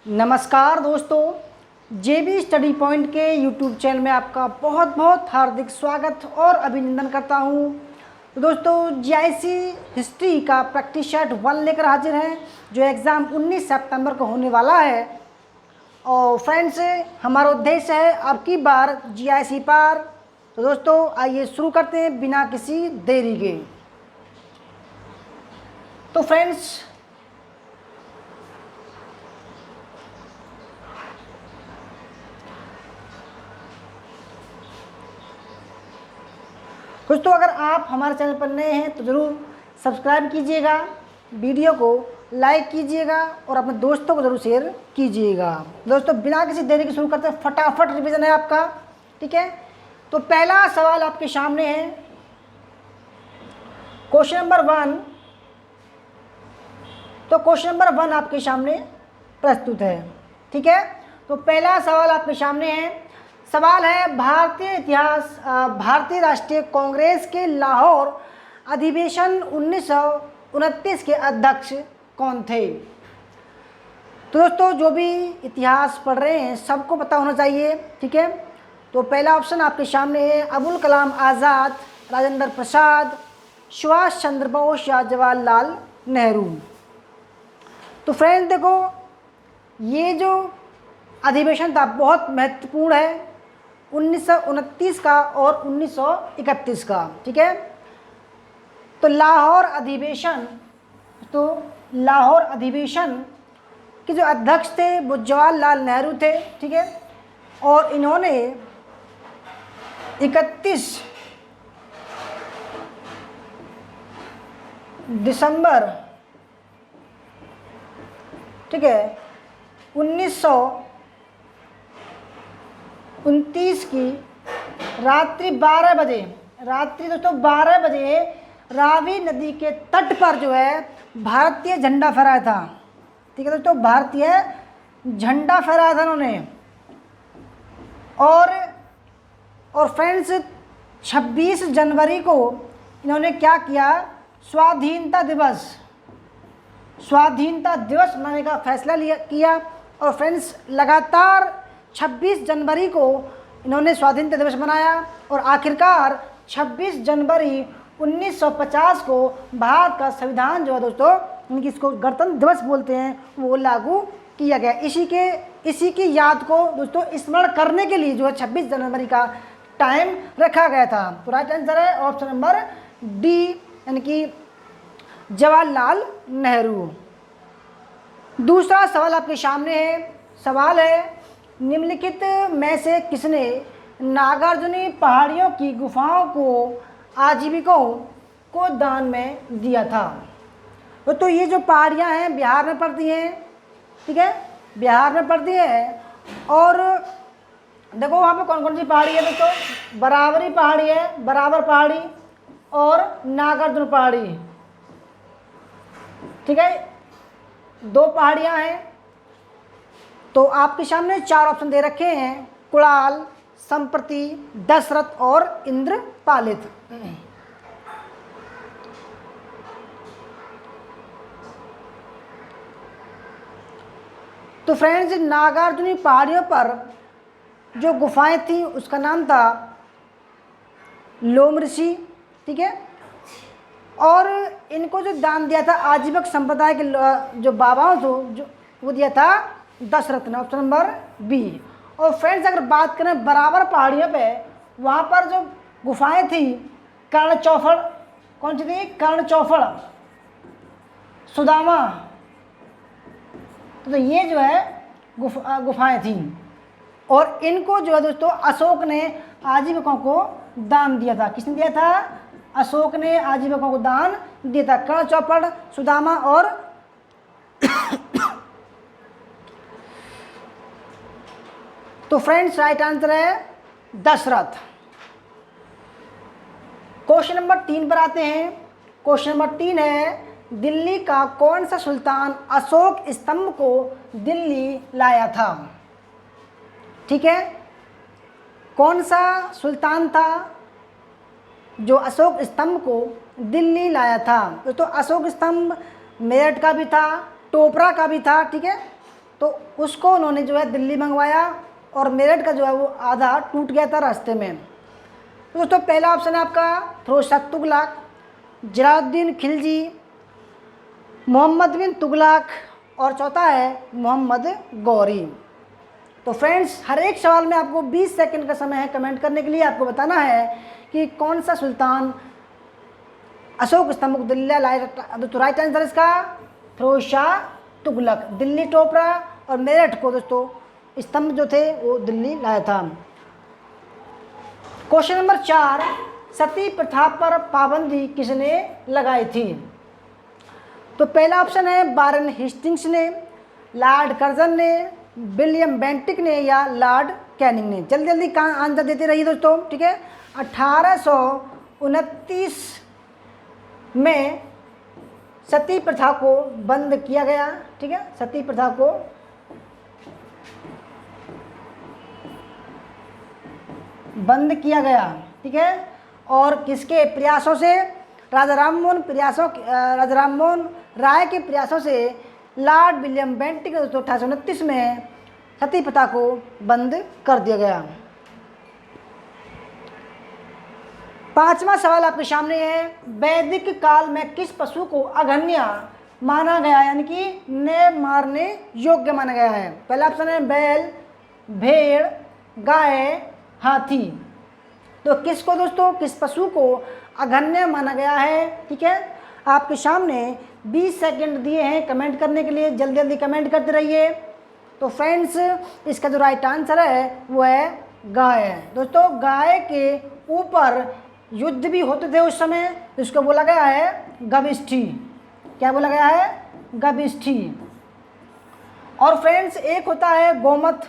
नमस्कार दोस्तों, जेबी study point के यूट्यूब चैनल में आपका बहुत बहुत हार्दिक स्वागत और अभिनंदन करता हूं। तो दोस्तों, जीआईसी हिस्ट्री का प्रैक्टिस सेट 1 लेकर हाजिर हैं, जो एग्ज़ाम 19 सितंबर को होने वाला है। और फ्रेंड्स, हमारा उद्देश्य है आपकी बार जीआईसी पार। तो दोस्तों, आइए शुरू करते हैं बिना किसी देरी के। तो फ्रेंड्स, दोस्तों अगर आप हमारे चैनल पर नए हैं तो ज़रूर सब्सक्राइब कीजिएगा, वीडियो को लाइक कीजिएगा और अपने दोस्तों को ज़रूर शेयर कीजिएगा। दोस्तों बिना किसी देरी के शुरू करते हैं, फटाफट रिवीजन है आपका, ठीक है। तो पहला सवाल आपके सामने है, क्वेश्चन नंबर 1। तो क्वेश्चन नंबर 1 आपके सामने प्रस्तुत है, ठीक है। तो पहला सवाल आपके सामने है, सवाल है भारतीय इतिहास, भारतीय राष्ट्रीय कांग्रेस के लाहौर अधिवेशन 1929 के अध्यक्ष कौन थे। तो दोस्तों जो भी इतिहास पढ़ रहे हैं सबको पता होना चाहिए, ठीक है। तो पहला ऑप्शन आपके सामने है अबुल कलाम आज़ाद, राजेंद्र प्रसाद, सुभाष चंद्र बोस या जवाहरलाल नेहरू। तो फ्रेंड्स देखो, ये जो अधिवेशन था बहुत महत्वपूर्ण है, 1929 का और 1931 का, ठीक है। तो लाहौर अधिवेशन के जो अध्यक्ष थे वो जवाहरलाल नेहरू थे, ठीक है। और इन्होंने 31 दिसंबर, ठीक है, 1929 की रात्रि 12 बजे, दोस्तों 12 बजे रावी नदी के तट पर जो है भारतीय झंडा फहराया था, ठीक है दोस्तों, भारतीय झंडा फहराया था उन्होंने। और फ्रेंड्स 26 जनवरी को इन्होंने क्या किया, स्वाधीनता दिवस मनाने का फैसला किया। और फ्रेंड्स लगातार 26 जनवरी को इन्होंने स्वाधीनता दिवस मनाया और आखिरकार 26 जनवरी 1950 को भारत का संविधान जो है दोस्तों, इनकी इसको गणतंत्र दिवस बोलते हैं, वो लागू किया गया। इसी की याद को दोस्तों स्मरण करने के लिए जो है 26 जनवरी का टाइम रखा गया था। तो राइट आंसर है ऑप्शन नंबर डी, यानी कि जवाहरलाल नेहरू। दूसरा सवाल आपके सामने है, सवाल है निम्नलिखित में से किसने नागार्जुनी पहाड़ियों की गुफाओं को आजीविकाओं को दान में दिया था। तो ये जो पहाड़ियाँ हैं बिहार में पड़ती हैं, ठीक है, बिहार में पड़ती है। और देखो वहाँ पे कौन कौन सी पहाड़ी है दोस्तों, बराबरी पहाड़ी है, बराबर पहाड़ी और नागार्जुन पहाड़ी, ठीक है, 2 पहाड़ियाँ हैं। तो आपके सामने 4 ऑप्शन दे रखे हैं, कुणाल, संप्रति, दशरथ और इंद्रपालित। तो फ्रेंड्स नागार्जुनी पहाड़ियों पर जो गुफाएं थी उसका नाम था लोम ऋषि, ठीक है। और इनको जो दान दिया था आजीवक संप्रदाय के जो बाबाओं को, जो वो दिया था दशरथ ने, ऑप्शन नंबर बी। और फ्रेंड्स अगर बात करें बराबर पहाड़ियों पे, वहाँ पर जो गुफाएं थी कर्ण चौफड़, कौन सी थी, कर्ण चौफड़, सुदामा, तो ये जो है गुफाएं थी। और इनको जो है दोस्तों अशोक ने आजीविकों को दान दिया था। किसने दिया था, अशोक ने आजीविकों को दान दिया था, कर्ण चौपड़, सुदामा और तो फ्रेंड्स राइट आंसर है दशरथ। क्वेश्चन नंबर 3 पर आते हैं। क्वेश्चन नंबर 3 है, दिल्ली का कौन सा सुल्तान अशोक स्तंभ को दिल्ली लाया था, ठीक है। कौन सा सुल्तान था जो अशोक स्तंभ को दिल्ली लाया था। तो अशोक स्तंभ मेरठ का भी था, टोपरा का भी था, ठीक है, तो उसको उन्होंने जो है दिल्ली मंगवाया और मेरठ का जो है वो आधा टूट गया था रास्ते में। तो दोस्तों पहला ऑप्शन है आपका फिरोज शाह तुगलक, जलालुद्दीन खिलजी, मोहम्मद बिन तुगलक और चौथा है मोहम्मद गौरी। तो फ्रेंड्स हर एक सवाल में आपको 20 सेकंड का समय है कमेंट करने के लिए। आपको बताना है कि कौन सा सुल्तान अशोक स्तंभ को दिल्ली लाया। तो राइट आंसर इसका फिरोज शाह तुगलक दिल्ली टॉप रहा और मेरठ को दोस्तों स्तंभ जो थे वो दिल्ली लाया था। क्वेश्चन नंबर 4, सती प्रथा पर पाबंदी किसने लगाई थी? तो पहला ऑप्शन है वारेन हेस्टिंग्स ने, लॉर्ड कर्जन ने, विलियम बेंटिक ने या लॉर्ड कैनिंग ने। जल्दी जल्दी आंसर देते रहिए दोस्तों, ठीक है। 1829 में सती प्रथा को बंद किया गया, ठीक है। सती प्रथा को बंद किया गया, ठीक है। और किसके प्रयासों से? राजा राममोहन राय के प्रयासों से लॉर्ड विलियम बेंटिक ने 1829 में सती प्रथा को बंद कर दिया गया। पांचवा सवाल आपके सामने है, वैदिक काल में किस पशु को अघन्य माना गया, यानी कि ने मारने योग्य माना गया है? पहला ऑप्शन है बैल, भेड़, गाय, हाथी। तो किसको दोस्तों, किस पशु को अघन्य माना गया है? ठीक है, आपके सामने 20 सेकंड दिए हैं कमेंट करने के लिए, जल्दी जल्दी कमेंट करते रहिए। तो फ्रेंड्स इसका जो राइट आंसर है वो है गाय है। दोस्तों गाय के ऊपर युद्ध भी होते थे उस समय, इसको बोला गया है गविष्ठी। क्या बोला गया है? गविष्ठी। और फ्रेंड्स एक होता है गोमत।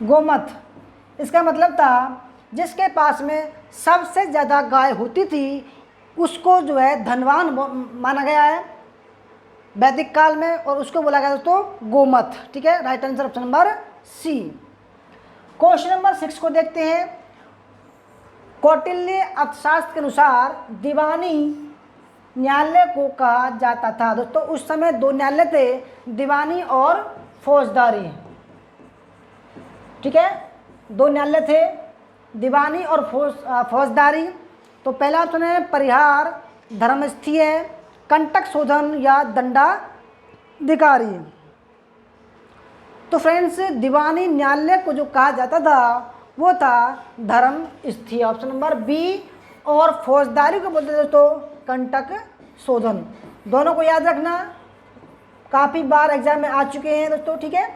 गोमत इसका मतलब था जिसके पास में सबसे ज़्यादा गाय होती थी उसको जो है धनवान माना गया है वैदिक काल में, और उसको बोला गया दोस्तों गोमत। ठीक है, right answer option number c. Question number 6 को देखते हैं। कौटिल्य अर्थशास्त्र के अनुसार दीवानी न्यायालय को कहा जाता था। दोस्तों उस समय दो न्यायालय थे, दीवानी और फौजदारी। ठीक है, दो न्यायालय थे, दीवानी और फौजदारी। तो पहला ऑप्शन है परिहार, धर्मस्थीय, कंटक शोधन या दंडाधिकारी। तो फ्रेंड्स दीवानी न्यायालय को जो कहा जाता था वो था धर्मस्थीय, ऑप्शन नंबर बी। और फौजदारी को बोलते थे दोस्तों कंटक शोधन। दोनों को याद रखना, काफ़ी बार एग्जाम में आ चुके हैं दोस्तों। ठीक है,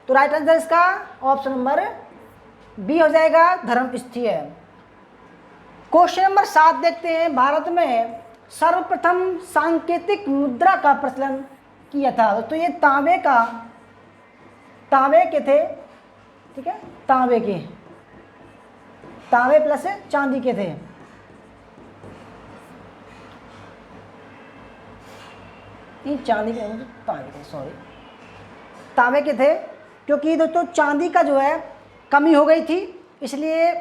तो राइट आंसर इसका ऑप्शन नंबर बी हो जाएगा, धर्मस्थीय। क्वेश्चन नंबर 7 देखते हैं। भारत में सर्वप्रथम सांकेतिक मुद्रा का प्रचलन किया था। तो ये तांबे के थे। ठीक है, तांबे के, तांबे प्लस चांदी के थे। चांदी के, तांबे के, सॉरी, तांबे के थे, क्योंकि दोस्तों चांदी का जो है कमी हो गई थी, इसलिए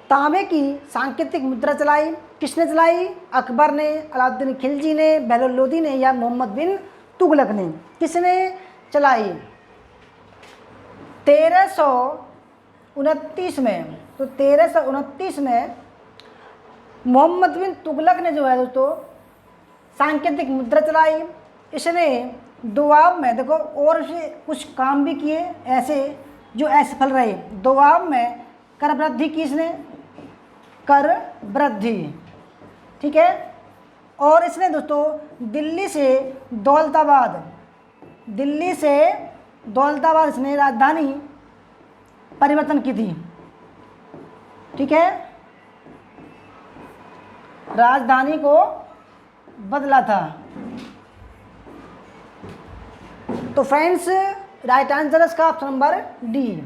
तांबे की सांकेतिक मुद्रा चलाई। किसने चलाई? अकबर ने, अलाउद्दीन खिलजी ने, बहलोल लोदी ने या मोहम्मद बिन तुगलक ने। किसने चलाई? 1329 में। तो 1329 में मोहम्मद बिन तुगलक ने जो है दोस्तों सांकेतिक मुद्रा चलाई। इसने दोआब में, देखो और से कुछ काम भी किए ऐसे जो असफल रहे। दोआब में कर वृद्धि की इसने, कर वृद्धि। ठीक है, और इसने दोस्तों दिल्ली से दौलताबाद इसने राजधानी परिवर्तन की थी। ठीक है, राजधानी को बदला था। तो फ्रेंड्स राइट आंसर इसका ऑप्शन नंबर डी।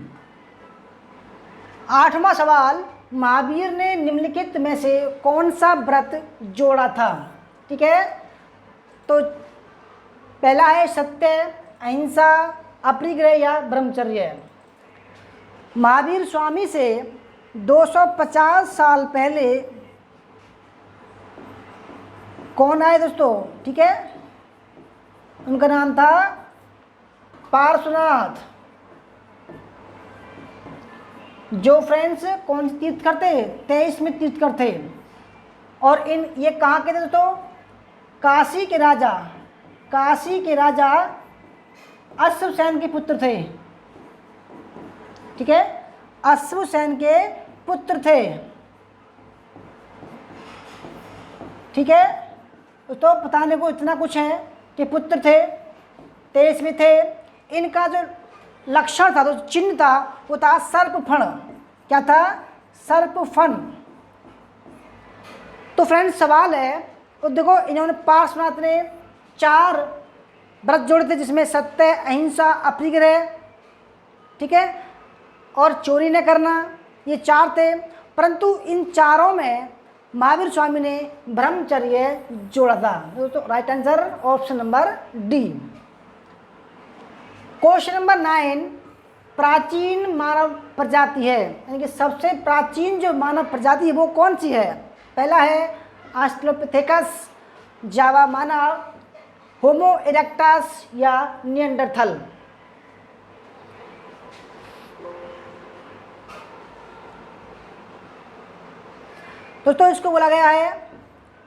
8वां सवाल, महावीर ने निम्नलिखित में से कौन सा व्रत जोड़ा था? ठीक है, तो पहला है सत्य, अहिंसा, अपरिग्रह या ब्रह्मचर्य। महावीर स्वामी से 250 साल पहले कौन आए दोस्तों? ठीक है, उनका नाम था पार्श्वनाथ, जो फ्रेंड्स कौन से तीर्थकर थे? 23वें तीर्थकर थे। और ये कहाँ के थे दोस्तों? काशी के राजा, काशी के राजा अश्वसेन के पुत्र थे। ठीक है, अश्वसेन के पुत्र थे। ठीक है, तो बताने को इतना कुछ है कि पुत्र थे, 23वें थे। इनका जो लक्षण था, जो चिन्ह था, वो था सर्पफण। क्या था? सर्पफण। तो फ्रेंड्स सवाल है, तो देखो इन्होंने पार्श्वनाथ ने 4 व्रत जोड़े थे, जिसमें सत्य, अहिंसा, अपरिग्रह, ठीक है, और चोरी न करना, ये 4 थे। परंतु इन चारों में महावीर स्वामी ने ब्रह्मचर्य जोड़ा था। तो right answer option number D. Question number 9, प्राचीन मानव प्रजाति है, यानी कि सबसे प्राचीन जो मानव प्रजाति है वो कौन सी है? पहला है ऑस्ट्रेलोपिथेकस, जावा मानव, होमो इरेक्टस या निएंडरथल। दोस्तों इसको बोला गया है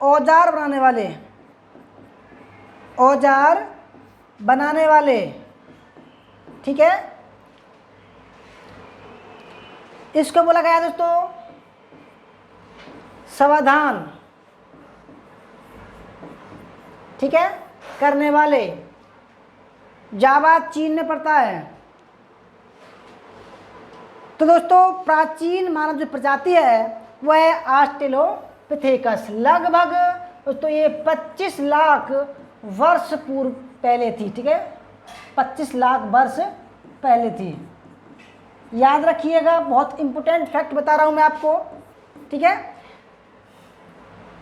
औजार बनाने वाले, औजार बनाने वाले। ठीक है, इसको बोला गया दोस्तों समाधान। ठीक है, करने वाले। जावा चीन में पड़ता है। तो दोस्तों प्राचीन मानव जो प्रजाति है वह है ऑस्ट्रेलोपिथेकस। लगभग दोस्तों ये 25 लाख वर्ष पूर्व पहले थी। ठीक है, 25 लाख वर्ष पहले थी। याद रखिएगा, बहुत इंपॉर्टेंट फैक्ट बता रहा हूं मैं आपको। ठीक है,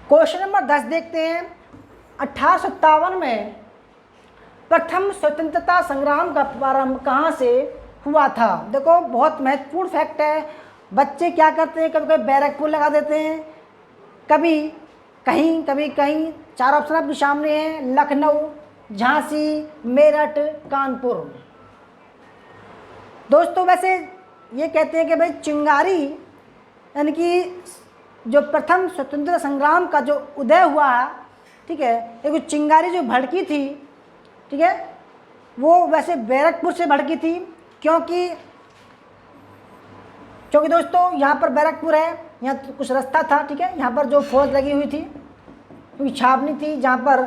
क्वेश्चन नंबर 10 देखते हैं। 1857 में प्रथम स्वतंत्रता संग्राम का प्रारंभ कहाँ से हुआ था? देखो बहुत महत्वपूर्ण फैक्ट है। बच्चे क्या करते हैं, कभी कभी बैरकपुर लगा देते हैं, कभी कहीं कभी कहीं। 4 ऑप्शन आपके सामने हैं, लखनऊ, झांसी, मेरठ, कानपुर। दोस्तों वैसे ये कहते हैं कि भाई चिंगारी, यानी कि जो प्रथम स्वतंत्रता संग्राम का जो उदय हुआ है, ठीक है, एक चिंगारी जो भड़की थी, ठीक है, वो वैसे बैरकपुर से भड़की थी। क्योंकि दोस्तों यहाँ पर बैरकपुर है, यहाँ तो कुछ रास्ता था। ठीक है, यहाँ पर जो फौज लगी हुई थी, क्योंकि छावनी थी जहाँ पर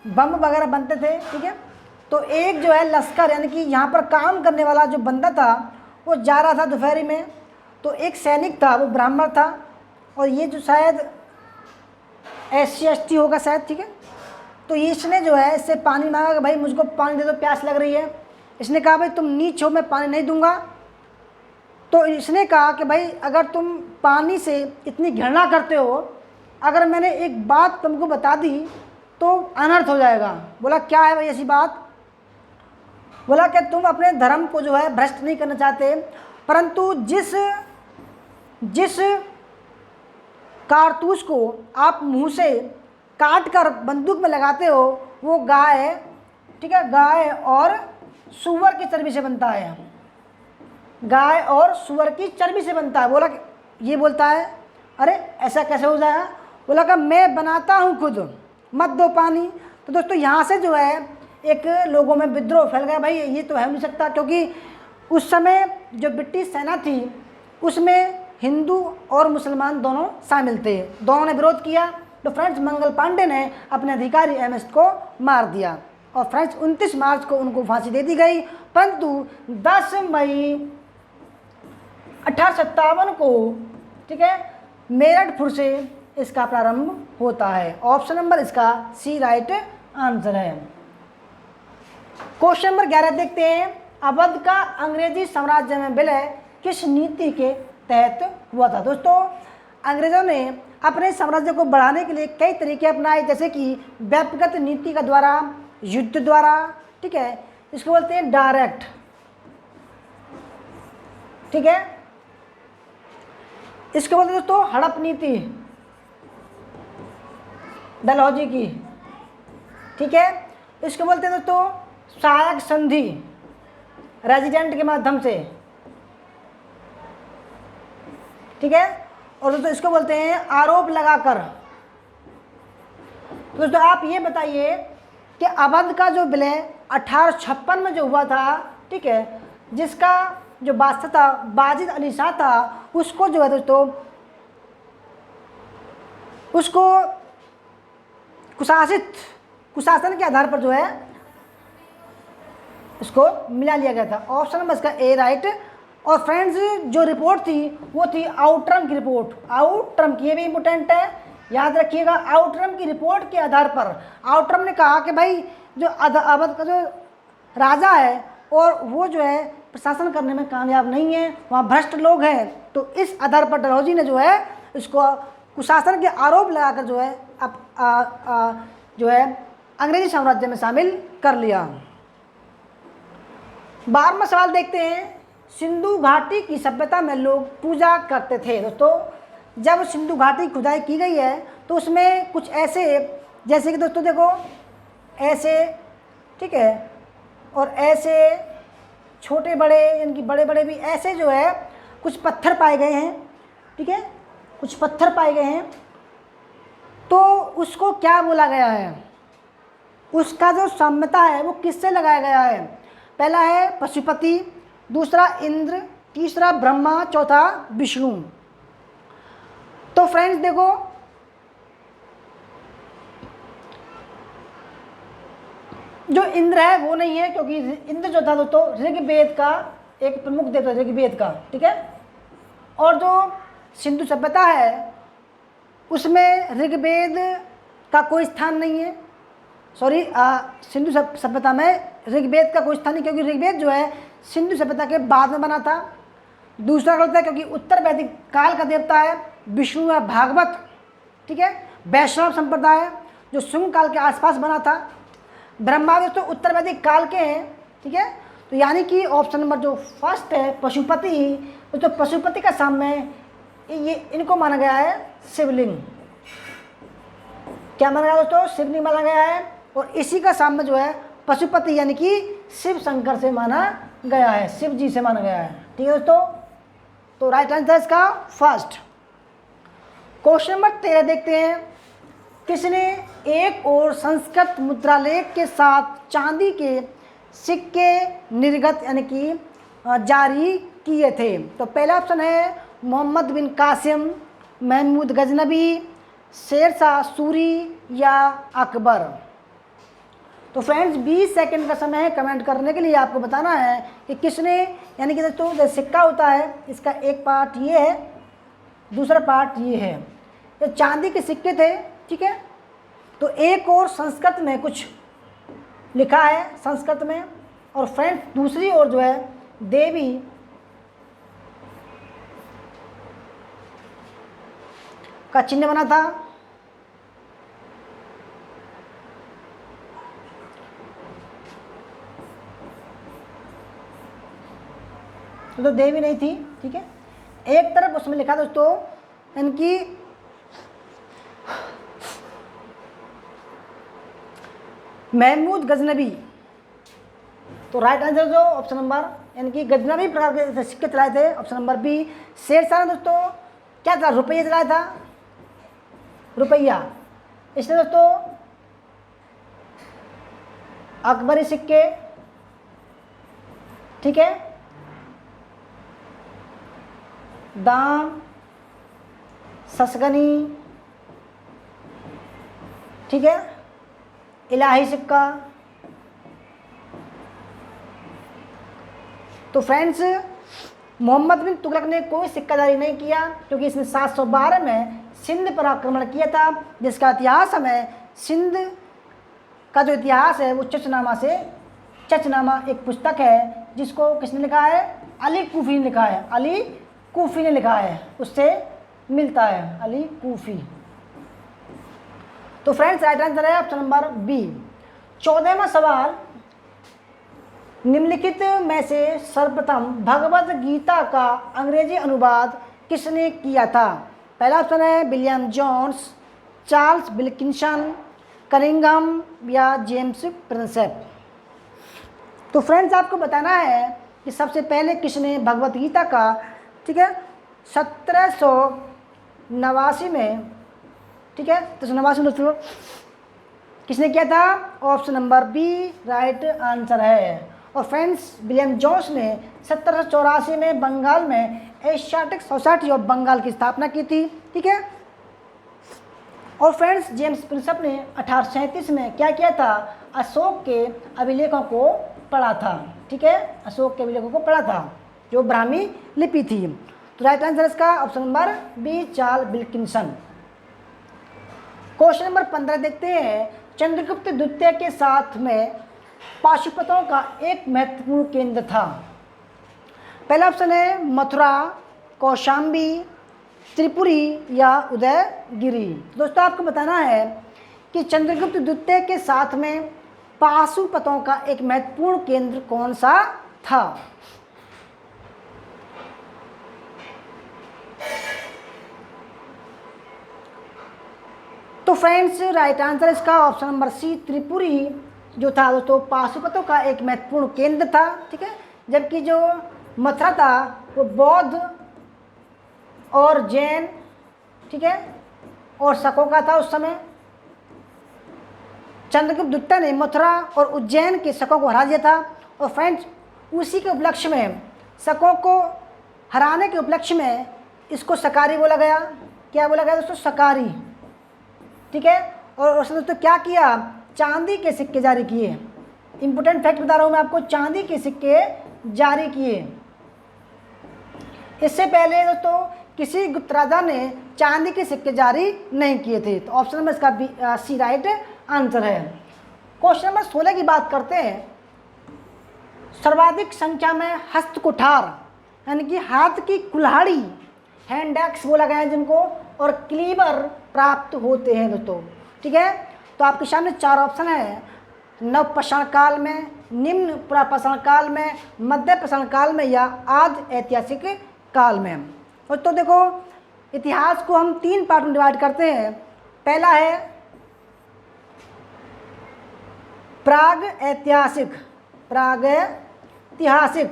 बम वगैरह बनते थे। ठीक है, तो एक जो है लश्कर, यानी कि यहाँ पर काम करने वाला जो बंदा था वो जा रहा था दोपहरी में, तो एक सैनिक था, वो ब्राह्मण था, और ये जो शायद SC/ST होगा शायद। ठीक है, तो इसने जो है इससे पानी मांगा कि भाई मुझको पानी दे दो, प्यास लग रही है। इसने कहा भाई तुम नीच हो, मैं पानी नहीं दूंगा। तो इसने कहा कि भाई अगर तुम पानी से इतनी घृणा करते हो, अगर मैंने एक बात तुमको बता दी तो अनर्थ हो जाएगा। बोला क्या है भाई ऐसी बात? बोला कि तुम अपने धर्म को जो है भ्रष्ट नहीं करना चाहते, परंतु जिस कारतूस को आप मुंह से काट कर बंदूक में लगाते हो वो गाय, ठीक है, गाय और सूअर की चर्बी से बनता है। गाय और सूअर की चर्बी से बनता है। बोला ये बोलता है अरे ऐसा कैसे हो जाएगा? बोला कि मैं बनाता हूँ खुद, मत दो पानी। तो दोस्तों यहाँ से जो है एक लोगों में विद्रोह फैल गया, भाई ये तो है नहीं सकता, क्योंकि उस समय जो ब्रिटिश सेना थी उसमें हिंदू और मुसलमान दोनों शामिल थे, दोनों ने विरोध किया। तो फ्रेंड्स मंगल पांडे ने अपने अधिकारी MS को मार दिया, और फ्रेंड्स 29 मार्च को उनको फांसी दे दी गई। परंतु 10 मई 1857 को, ठीक है, मेरठपुर से इसका प्रारंभ होता है। ऑप्शन नंबर इसका C राइट आंसर है। क्वेश्चन नंबर 11 देखते हैं। अवध का अंग्रेजी साम्राज्य में विलय किस नीति के तहत हुआ था? दोस्तों अंग्रेजों ने अपने साम्राज्य को बढ़ाने के लिए कई तरीके अपनाए, जैसे कि व्यक्तिगत नीति का द्वारा, युद्ध द्वारा, ठीक है, इसको बोलते हैं डायरेक्ट। ठीक है, इसको बोलते हैं दोस्तों हड़प नीति, डलहौजी की। ठीक है, इसको बोलते हैं दोस्तों सहायक संधि, रेजिडेंट के माध्यम से, ठीक है। और दोस्तों इसको बोलते हैं आरोप लगाकर। तो दोस्तों आप ये बताइए कि अवध का जो विलय 1856 में जो हुआ था, ठीक है, जिसका जो बादशाह था बाजिद अली शाह था, उसको जो है दोस्तों उसको कुशासन के आधार पर जो है इसको मिला लिया गया था। ऑप्शन नंबर इसका ए राइट। और फ्रेंड्स जो रिपोर्ट थी वो थी आउटरम की रिपोर्ट। आउटरम की, ये भी इंपॉर्टेंट है, याद रखिएगा। आउटरम की रिपोर्ट के आधार पर आउटरम ने कहा कि भाई जो अवध का जो राजा है और वो जो है प्रशासन करने में कामयाब नहीं है, वहाँ भ्रष्ट लोग हैं। तो इस आधार पर डलहौजी ने जो है इसको कुशासन के आरोप लगाकर जो है जो है अंग्रेजी साम्राज्य में शामिल कर लिया। 12वां सवाल देखते हैं। सिंधु घाटी की सभ्यता में लोग पूजा करते थे। दोस्तों जब सिंधु घाटी खुदाई की गई है तो उसमें कुछ ऐसे, जैसे कि दोस्तों देखो ऐसे, ठीक है, और ऐसे छोटे बड़े, इनकी बड़े बड़े भी ऐसे जो है कुछ पत्थर पाए गए हैं, ठीक है, कुछ पत्थर पाए गए हैं। तो उसको क्या बोला गया है, उसका जो साम्यता है वो किससे लगाया गया है? पहला है पशुपति, दूसरा इंद्र, तीसरा ब्रह्मा, चौथा विष्णु। तो फ्रेंड्स देखो जो इंद्र है वो नहीं है, क्योंकि इंद्र जो था दोस्तों ऋग्वेद का एक प्रमुख देवता, ऋग्वेद का, ठीक है। और जो सिंधु सभ्यता है उसमें ऋग्वेद का कोई स्थान नहीं है। सॉरी, सिंधु सभ्यता में ऋग्वेद का कोई स्थान नहीं, क्योंकि ऋग्वेद जो है सिंधु सभ्यता के बाद में बना था। दूसरा गलत है क्योंकि उत्तर वैदिक काल का देवता है विष्णु है, भागवत, ठीक है, वैष्णव संप्रदाय जो शुंग काल के आसपास बना था। ब्रह्मा दोस्तों उत्तर वैदिक काल के हैं, ठीक है। तो यानी कि ऑप्शन नंबर जो फर्स्ट है पशुपति, तो पशुपति का साम्य ये इनको माना गया है शिवलिंग। क्या माना गया दोस्तों? शिवलिंग माना गया है। और इसी का साम्य जो है पशुपति यानी कि शिव शंकर से माना गया है, शिव जी से माना गया है, ठीक है दोस्तों। तो राइट आंसर इसका फर्स्ट। क्वेश्चन नंबर 13 देखते हैं। किसने एक और संस्कृत मुद्रालेख के साथ चांदी के सिक्के निर्गत यानी कि जारी किए थे? तो पहला ऑप्शन है मोहम्मद बिन कासिम, महमूद गजनबी, शेरशाह सूरी या अकबर। तो फ्रेंड्स 20 सेकंड का समय है कमेंट करने के लिए। आपको बताना है कि किसने, यानी कि दोस्तों जो सिक्का होता है इसका एक पार्ट ये है, दूसरा पार्ट ये है। ये चांदी के सिक्के थे, ठीक है। तो एक और संस्कृत में कुछ लिखा है संस्कृत में, और फ्रेंड्स दूसरी ओर जो है देवी का चिन्ह बना था। तो देवी नहीं थी, ठीक है। एक तरफ उसमें लिखा दोस्तों इनकी महमूद गजनबी। तो राइट आंसर जो ऑप्शन नंबर यानी कि गजनबी प्रकार के सिक्के चलाए थे, ऑप्शन नंबर बी। शेरशाह ने दोस्तों क्या था? रुपया चलाया था, रुपया। इसने दोस्तों अकबरी सिक्के, ठीक है, दाम, ससगनी, ठीक है, इलाही सिक्का। तो फ्रेंड्स मोहम्मद बिन तुगलक ने कोई सिक्का जारी नहीं किया, क्योंकि इसने 712 में सिंध पर आक्रमण किया था, जिसका इतिहास हमें सिंध का जो इतिहास है वो चचनामा एक पुस्तक है, जिसको किसने लिखा है? अली कूफी ने लिखा है, अली कूफी ने लिखा है, उससे मिलता है अली कूफी। तो फ्रेंड्स राइट आंसर है ऑप्शन नंबर बी। 14वां सवाल, निम्नलिखित में से सर्वप्रथम भगवद गीता का अंग्रेजी अनुवाद किसने किया था? पहला ऑप्शन है William Jones, Charles Wilkinson, Cunningham या जेम्स प्रिंसेप। तो फ्रेंड्स आपको बताना है कि सबसे पहले किसने भगवत गीता का, ठीक है, 1789 में, ठीक है, 1789 में दोस्तों किसने किया था? Option number b right answer है। और फ्रेंड्स विलियम जोन्स ने 1784 में बंगाल में एशियाटिक सोसाइटी ऑफ बंगाल की स्थापना की थी, ठीक है। और फ्रेंड्स जेम्स प्रिंसप ने 1837 में क्या किया था? अशोक के अभिलेखों को पढ़ा था, ठीक है, अशोक के अभिलेखों को पढ़ा था जो ब्राह्मी लिपि थी। तो राइट आंसर इसका option number b Charles Wilkinson. Question number 15 देखते हैं। चंद्रगुप्त द्वितीय के साथ में पाशुपतों का एक महत्वपूर्ण केंद्र था। पहला ऑप्शन है मथुरा, कौशाम्बी, त्रिपुरी या उदयगिरी। दोस्तों आपको बताना है कि चंद्रगुप्त द्वितीय के साथ में पाशुपतों का एक महत्वपूर्ण केंद्र कौन सा था? तो फ्रेंड्स राइट आंसर इसका ऑप्शन नंबर सी त्रिपुरी जो था दोस्तों पाशुपतों का एक महत्वपूर्ण केंद्र था, ठीक है। जबकि जो मथुरा था वो बौद्ध और जैन, ठीक है, और शकों का था उस समय। चंद्रगुप्त द्वितीय ने मथुरा और उज्जैन के शकों को हरा दिया था। और फ्रेंड्स उसी के उपलक्ष्य में, शकों को हराने के उपलक्ष्य में इसको सकारी बोला गया। क्या बोला गया दोस्तों? सकारी, ठीक है। और उसने दोस्तों क्या किया? चांदी के सिक्के जारी किए। इंपॉर्टेंट फैक्ट बता रहा हूँ मैं आपको, चांदी के सिक्के जारी किए। इससे पहले दोस्तों किसी गुप्त राजा ने चांदी के सिक्के जारी नहीं किए थे। तो ऑप्शन नंबर इसका सी राइट आंसर है। क्वेश्चन नंबर 16 की बात करते हैं। सर्वाधिक संख्या में हस्तकुठार यानी कि हाथ की कुल्हाड़ी, हैंड एक्स बोला गया है जिनको, और क्लीवर प्राप्त होते हैं दोस्तों, ठीक है। तो आपके सामने 4 ऑप्शन है। नवपाषाण काल में, निम्न पुरापाषाण काल में, मध्य पाषाण काल में या आदि ऐतिहासिक काल में। तो देखो इतिहास को हम 3 पार्ट में डिवाइड करते हैं। पहला है प्राग ऐतिहासिक, प्राग ऐतिहासिक,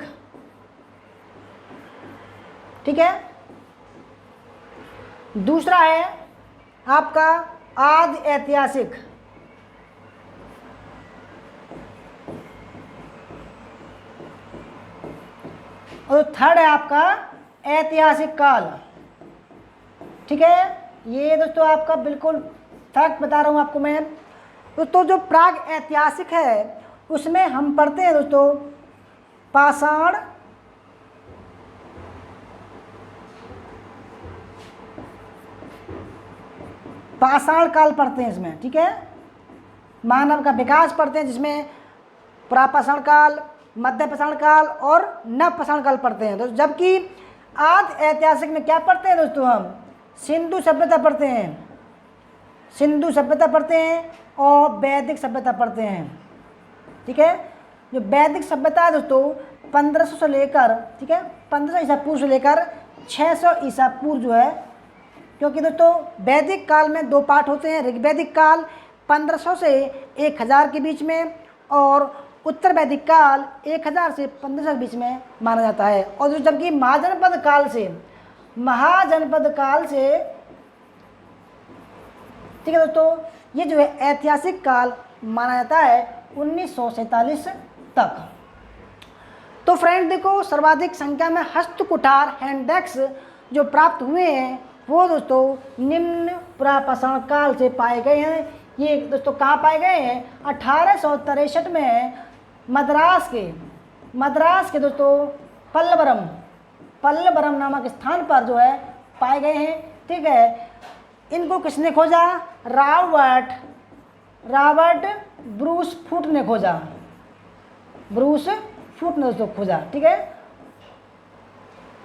ठीक है। दूसरा है आपका आदि ऐतिहासिक, और थर्ड है आपका ऐतिहासिक काल, ठीक है। ये दोस्तों आपका बिल्कुल फैक्ट बता रहा हूँ आपको मैं। दोस्तों जो प्राग ऐतिहासिक है उसमें हम पढ़ते हैं दोस्तों पाषाण, पाषाण काल पढ़ते हैं इसमें, ठीक है। मानव का विकास पढ़ते हैं जिसमें पुरापाषाण काल, मध्य पाषाण काल और नवपाषाण काल पढ़ते हैं। तो जबकि आदि ऐतिहासिक में क्या पढ़ते हैं दोस्तों? हम सिंधु सभ्यता पढ़ते हैं, सिंधु सभ्यता पढ़ते हैं और वैदिक सभ्यता पढ़ते हैं, ठीक है। जो वैदिक सभ्यता है दोस्तों 1500 से लेकर, ठीक है, 1500 ईसा पूर्व से लेकर 600 ईसा पूर्व जो है, क्योंकि दोस्तों वैदिक काल में 2 पार्ट होते हैं। ऋग्वैदिक काल 1500 से 1000 के बीच में, और उत्तर वैदिक काल 1000 से 1500 के बीच में माना जाता है। और जबकि महाजनपद काल से, ठीक है दोस्तों, ये जो है ऐतिहासिक काल माना जाता है 1947 तक। तो फ्रेंड देखो सर्वाधिक संख्या में हस्तकुठार हैंडएक्स जो प्राप्त हुए हैं वो दोस्तों निम्न पुरापाषाण काल से पाए गए हैं। ये दोस्तों कहाँ पाए गए हैं? 1863 में मद्रास के दोस्तों पल्लवरम नामक स्थान पर जो है पाए गए हैं, ठीक है। इनको किसने खोजा? रॉबर्ट ब्रूस फूट ने खोजा, दोस्तों खोजा, ठीक है,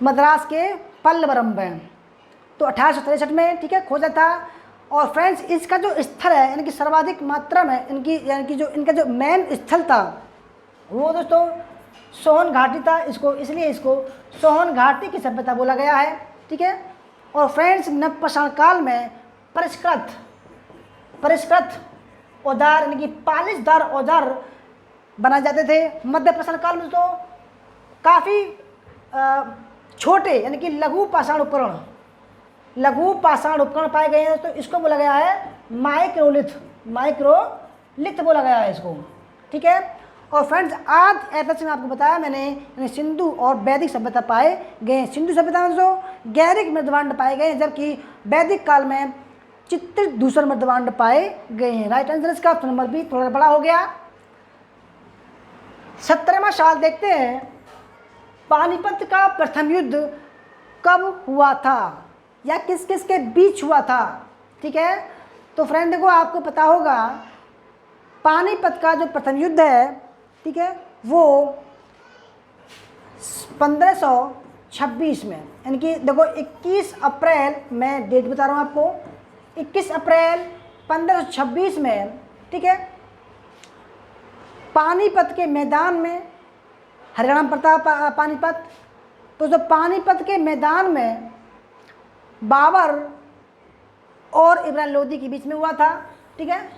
मद्रास के पल्लवरम में। तो 1863 में, ठीक है, खोजा था। और फ्रेंड्स इसका जो स्थल है यानी कि सर्वाधिक मात्रा में इनका जो मेन स्थल था वो दोस्तों सोहन घाटी था। इसलिए इसको सोहन घाटी की सभ्यता बोला गया है, ठीक है। और फ्रेंड्स नवपाषाण काल में परिष्कृत औजार यानी कि पालिशदार औजार बनाए जाते थे। मध्य पाषाण काल में दोस्तों काफ़ी छोटे यानी कि लघु पाषाण उपकरण पाए गए हैं, तो इसको बोला गया है माइक्रोलिथ बोला गया है इसको, ठीक है। और फ्रेंड्स आज एपिसोड में आपको बताया मैंने, यानी सिंधु और वैदिक सभ्यता पाए गए। सिंधु सभ्यता में जो गैरिक मृदवांड पाए गए हैं, जबकि वैदिक काल में चित्रित धूसर मृदवांड पाए गए हैं। राइट आंसर इसका ऑप्शन नंबर बी थोड़ा बड़ा हो गया। 17वां सवाल देखते हैं, पानीपत का प्रथम युद्ध कब हुआ था या किस किस के बीच हुआ था, ठीक है। तो फ्रेंड देखो, आपको पता होगा पानीपत का जो प्रथम युद्ध है, ठीक है, वो 1526 में, यानी कि देखो 21 अप्रैल, मैं डेट बता रहा हूँ आपको, 21 अप्रैल 1526 में, ठीक है, पानीपत के मैदान में, हरियाणा में पड़ता है पानीपत। तो जो पानीपत के मैदान में बाबर और इब्राहिम लोदी के बीच में हुआ था, ठीक है,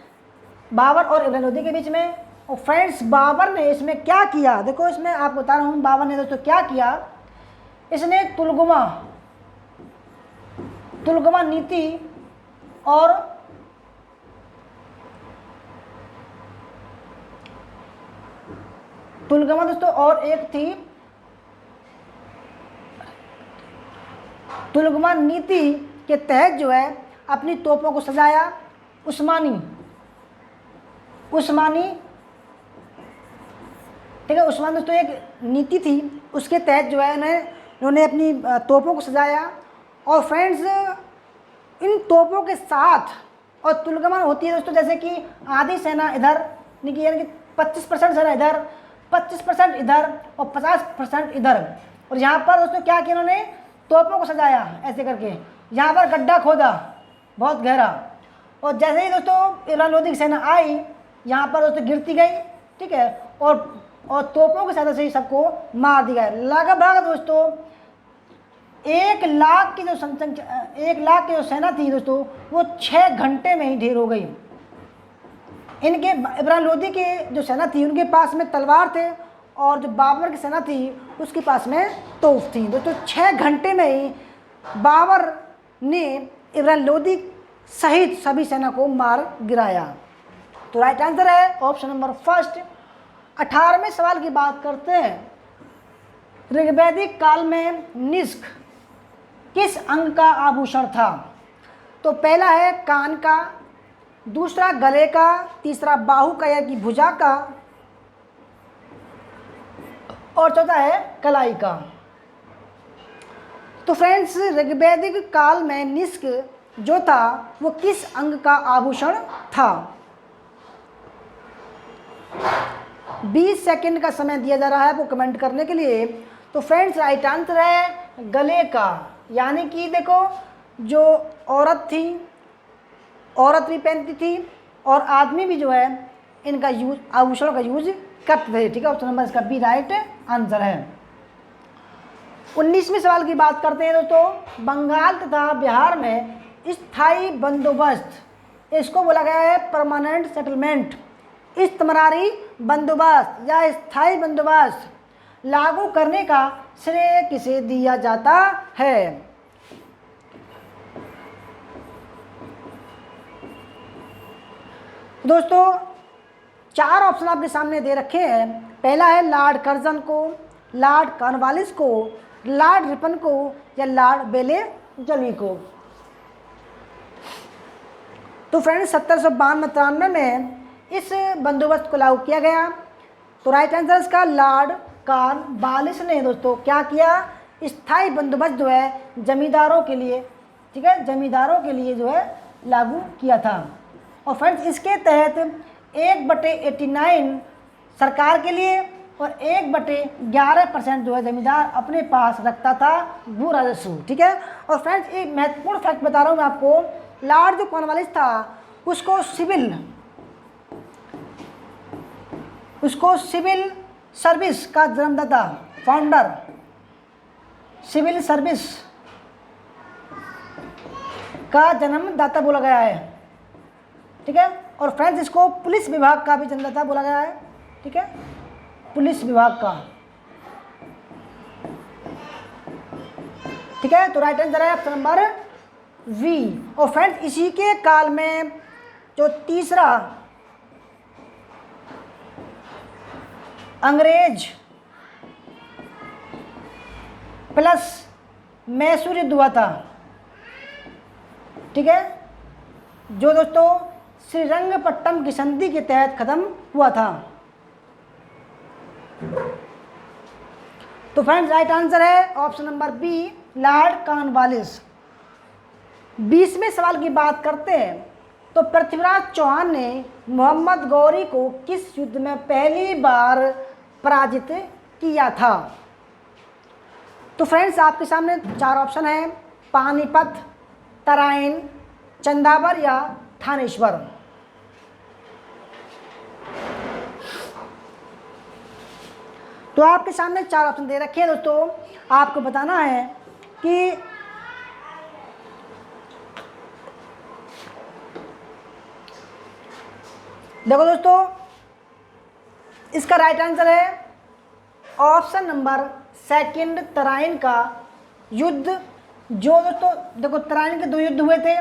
बाबर और इब्राहिम लोदी के बीच में। और फ्रेंड्स बाबर ने इसमें क्या किया, देखो इसमें आप बता रहा हूँ बाबर ने दोस्तों क्या किया, इसने तुलगमा नीति और तुलगमा दोस्तों और एक थी तुलगमा नीति के तहत जो है अपनी तोपों को सजाया। उस्मानी, ठीक है, उस्मान दोस्तों एक नीति थी, उसके तहत जो है उन्होंने अपनी तोपों को सजाया। और फ्रेंड्स इन तोपों के साथ, और तुलगमा होती है दोस्तों जैसे कि आधी सेना इधर, यानी कि 25% सेना इधर, 25% इधर और 50% इधर। और यहाँ पर दोस्तों क्या किया, उन्होंने तोपों को सजाया ऐसे करके, यहाँ पर गड्ढा खोदा बहुत गहरा, और जैसे ही दोस्तों इब्राहिम लोदी की सेना आई, यहाँ पर दोस्तों गिरती गई, ठीक है, और तोपों की सहायता से ही सबको मार दिया गया। लगभग दोस्तों 1 लाख की जो सेना थी दोस्तों, वो 6 घंटे में ही ढेर हो गई। इनके इब्राहिम लोदी की जो सेना थी उनके पास में तलवार थे, और जो बाबर की सेना थी उसके पास में तोप थी दोस्तों। 6 घंटे में ही बाबर ने इब्राहिम लोदी सहित सभी सेना को मार गिराया। तो राइट आंसर है ऑप्शन नंबर फर्स्ट। 18वें सवाल की बात करते हैं, ऋग्वैदिक काल में निष्क किस अंग का आभूषण था। तो पहला है कान का, दूसरा गले का, तीसरा बाहु का या कि भुजा का, और चौथा है कलाई का। तो फ्रेंड्स ऋग्वैदिक काल में निष्क जो था वो किस अंग का आभूषण था। 20 सेकंड का समय दिया जा रहा है आपको कमेंट करने के लिए। तो फ्रेंड्स राइट आंसर है गले का, यानी कि देखो जो औरत भी पहनती थी और आदमी भी जो है इनका यूज, आभूषणों का यूज करते थे, ठीक है। ऑप्शन नंबर इसका बी राइट आंसर है। 19वें सवाल की बात करते हैं दोस्तों, बंगाल तथा बिहार में स्थायी बंदोबस्त, इसको बोला गया है परमानेंट सेटलमेंट। इस्तमरारी बंदोबस्त या स्थायी बंदोबस्त लागू करने का श्रेय किसे दिया जाता है। दोस्तों 4 ऑप्शन आपके सामने दे रखे हैं। पहला है लॉर्ड कर्जन को, लॉर्ड कॉर्नवालिस को, लॉर्ड रिपन को या लॉर्ड बेले-जली को। तो फ्रेंड्स 1792-93 में इस बंदोबस्त को लागू किया गया। तो राइट आंसर इसका लॉर्ड कॉर्नवालिस ने दोस्तों क्या किया, स्थायी बंदोबस्त जो है जमींदारों के लिए, ठीक है, जमींदारों के लिए जो है लागू किया था। और फ्रेंड्स इसके तहत 1/89 सरकार के लिए और 1/11% जो है जमींदार अपने पास रखता था भू राजस्व, ठीक है। और फ्रेंड्स एक महत्वपूर्ण फैक्ट बता रहा हूँ मैं आपको, लॉर्ड जो कॉर्नवालिस था उसको सिविल सर्विस का जन्मदाता, फाउंडर, सिविल सर्विस का जन्मदाता बोला गया है, ठीक है। और फ्रेंड्स इसको पुलिस विभाग का भी जन्मदाता बोला गया है, ठीक है, पुलिस विभाग का। ठीक है, तो राइट आंसर है ऑप्शन नंबर वी। और फ्रेंड्स इसी के काल में जो तीसरा अंग्रेज प्लस मैसूर युद्ध हुआ था, ठीक है, जो दोस्तों श्रीरंगपट्टम की संधि के तहत खत्म हुआ था। तो फ्रेंड्स राइट आंसर है option number B, Lord Cornwallis. 20वें सवाल की बात करते हैं तो पृथ्वीराज चौहान ने मोहम्मद गौरी को किस युद्ध में पहली बार पराजित किया था? तो फ्रेंड्स आपके सामने 4 ऑप्शन हैं, पानीपत, तराइन, चंदावर या थानेश्वर। तो आपके सामने 4 ऑप्शन दे रखे हैं दोस्तों, आपको बताना है कि देखो दोस्तों, इसका राइट आंसर है ऑप्शन नंबर सेकंड, तराइन का युद्ध। जो दोस्तों देखो तराइन के 2 युद्ध हुए थे,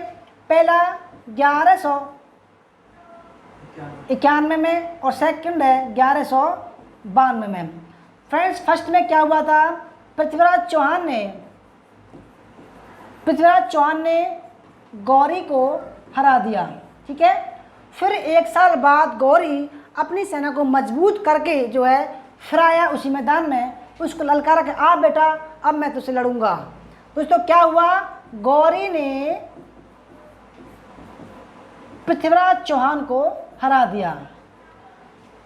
पहला 1191 में और सेकंड है 1192 में। फ्रेंड्स फर्स्ट में क्या हुआ था, पृथ्वीराज चौहान ने गौरी को हरा दिया, ठीक है। फिर 1 साल बाद गौरी अपनी सेना को मजबूत करके जो है फिर आया उसी मैदान में, उसको ललकारा के आ बेटा अब मैं तुझसे लड़ूंगा। दोस्तों क्या हुआ, गौरी ने पृथ्वीराज चौहान को हरा दिया।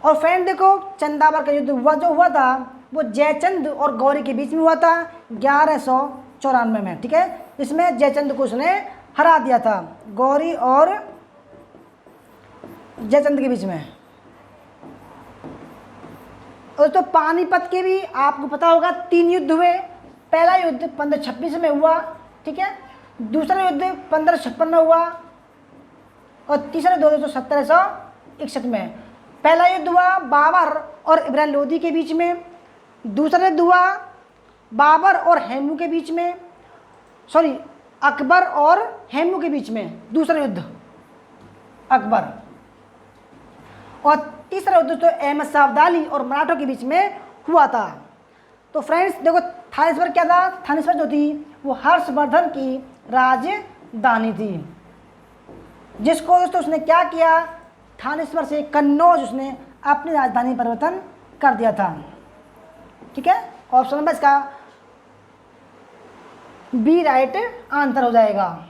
और फ्रेंड देखो चंदावर का युद्ध हुआ था वो जयचंद और गौरी के बीच में हुआ था 1194 में, ठीक है। इसमें जयचंद को उसने हरा दिया था, गौरी और जयचंद के बीच में। और तो पानीपत के भी आपको पता होगा 3 युद्ध हुए। पहला युद्ध 1526 में हुआ, ठीक है, दूसरा युद्ध 1556 में हुआ और तीसरा युद्ध 1761 में। पहला युद्ध हुआ बाबर और इब्राहिम लोदी के बीच में, दूसरा युद्ध हुआ बाबर और हेमू के बीच में, सॉरी अकबर और हेमू के बीच में, दूसरा युद्ध अकबर। और तीसरा युद्ध तो अहमद शाह अब्दाली और मराठों के बीच में हुआ था। तो फ्रेंड्स देखो थानेश्वर क्या था, थानेश्वर जो थी वो हर्षवर्धन की राजधानी थी, जिसको दोस्तों उसने क्या किया, थानेश्वर से कन्नौज उसने अपनी राजधानी परिवर्तन कर दिया था, ठीक है। ऑप्शन नंबर इसका बी राइट आंसर हो जाएगा।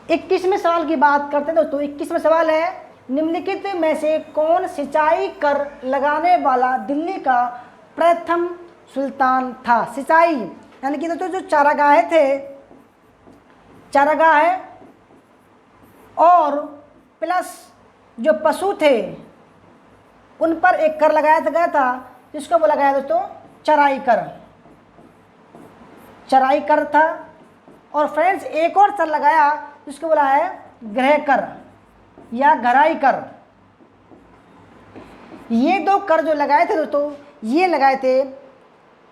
21वें सवाल की बात करते हैं दोस्तों। 21वां सवाल है, निम्नलिखित में से कौन सिंचाई कर लगाने वाला दिल्ली का प्रथम सुल्तान था? सिंचाई यानी कि दोस्तों जो चारागाह थे, चारागाह और प्लस जो पशु थे उन पर एक कर लगाया गया था, जिसको बोला गया दोस्तों चराई कर, चराई कर था। और फ्रेंड्स एक और कर लगाया जिसको बोला है गृह कर या घराई कर। ये 2 कर जो लगाए थे दोस्तों, ये लगाए थे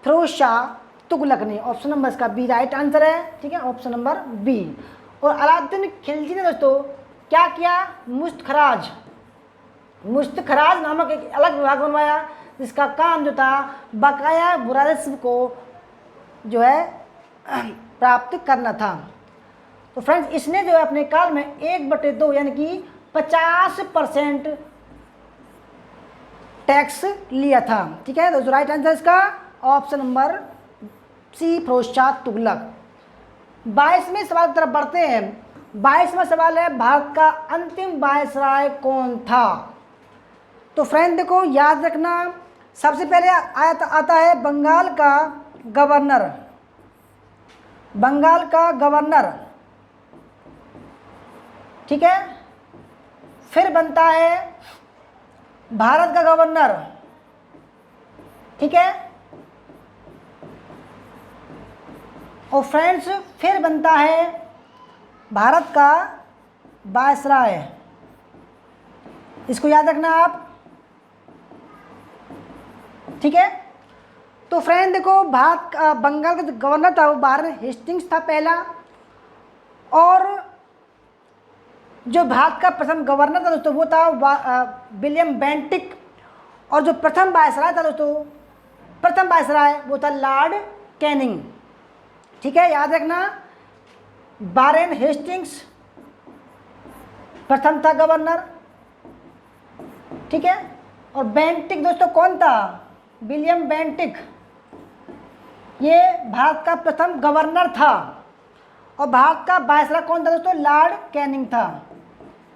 फिरोज शाह तुगलक ने। ऑप्शन नंबर इसका बी राइट आंसर है, ठीक है, ऑप्शन नंबर बी। और अलाउद्दीन खिलजी ने दोस्तों क्या किया, मुस्तखराज नामक एक अलग विभाग बनवाया, जिसका काम जो था बकाया राजस्व को जो है प्राप्त करना था। तो फ्रेंड्स इसने जो है अपने काल में 1/2 यानी कि 50% टैक्स लिया था, ठीक है। तो राइट आंसर इसका option number C Firoz Shah Tughlaq. 22वें सवाल की तरफ बढ़ते हैं। 22वां सवाल है, भारत का अंतिम वायसराय कौन था? तो फ्रेंड देखो याद रखना, सबसे पहले आता है बंगाल का गवर्नर, बंगाल का गवर्नर, ठीक है। फिर बनता है भारत का गवर्नर, ठीक है। और फ्रेंड्स फिर बनता है भारत का वायसराय, इसको याद रखना आप, ठीक है। तो फ्रेंड देखो, भारत का बंगाल का जो गवर्नर था वो वारेन हेस्टिंग्स था पहला, और जो भारत का प्रथम गवर्नर था दोस्तों वो था विलियम बेंटिक, और जो प्रथम वायसराय था दोस्तों, प्रथम वायसराय वो था लॉर्ड कैनिंग। ठीक है, याद रखना, वारेन हेस्टिंग्स प्रथम था गवर्नर, ठीक है, और बेंटिक दोस्तों कौन था? विलियम बेंटिक, ये भारत का प्रथम गवर्नर था। और भारत का वायसराय कौन था दोस्तों? लॉर्ड कैनिंग था,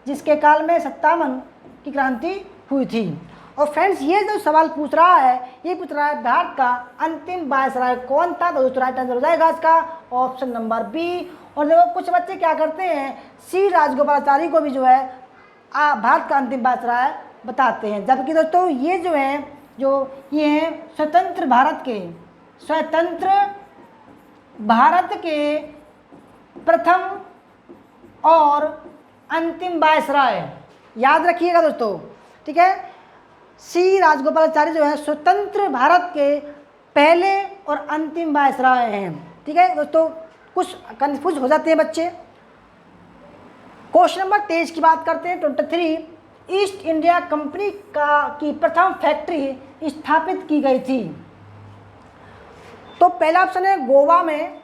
जिसके काल में 57 की क्रांति हुई थी। और फ्रेंड्स ये जो सवाल पूछ रहा है, ये पूछ रहा है भारत का अंतिम वायसराय कौन था, तो दोस्तों राइट आंसर हो जाएगा इसका ऑप्शन नंबर बी। और देखो कुछ बच्चे क्या करते हैं, सी राजगोपालाचारी को भी जो है भारत का अंतिम वायसराय बताते हैं, जबकि दोस्तों ये जो है, ये हैं स्वतंत्र भारत के प्रथम और अंतिम वायसराय, याद रखिएगा दोस्तों, ठीक है। सी राजगोपालाचारी जो है स्वतंत्र भारत के पहले और अंतिम वायसराय हैं, ठीक है दोस्तों। कुछ कंफ्यूज हो जाते हैं बच्चे। क्वेश्चन नंबर 23 की बात करते हैं, 23, ईस्ट इंडिया कंपनी की प्रथम फैक्ट्री स्थापित की गई थी। तो पहला ऑप्शन है गोवा में,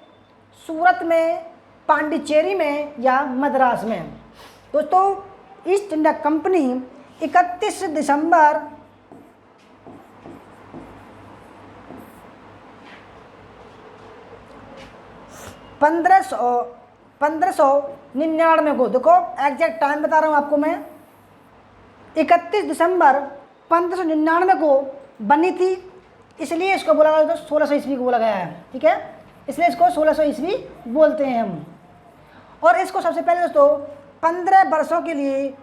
सूरत में, पांडिचेरी में या मद्रास में। दोस्तों ईस्ट इंडिया कंपनी 31 दिसंबर 1599 को, देखो एग्जैक्ट टाइम बता रहा हूँ आपको मैं, 31 दिसंबर 1599 को बनी थी, इसलिए इसको बोला गया, 1600 ईस्वी को बोला गया है, ठीक है, इसलिए इसको 1600 ईस्वी बोलते हैं हम। और इसको सबसे पहले दोस्तों 15 वर्षों के लिए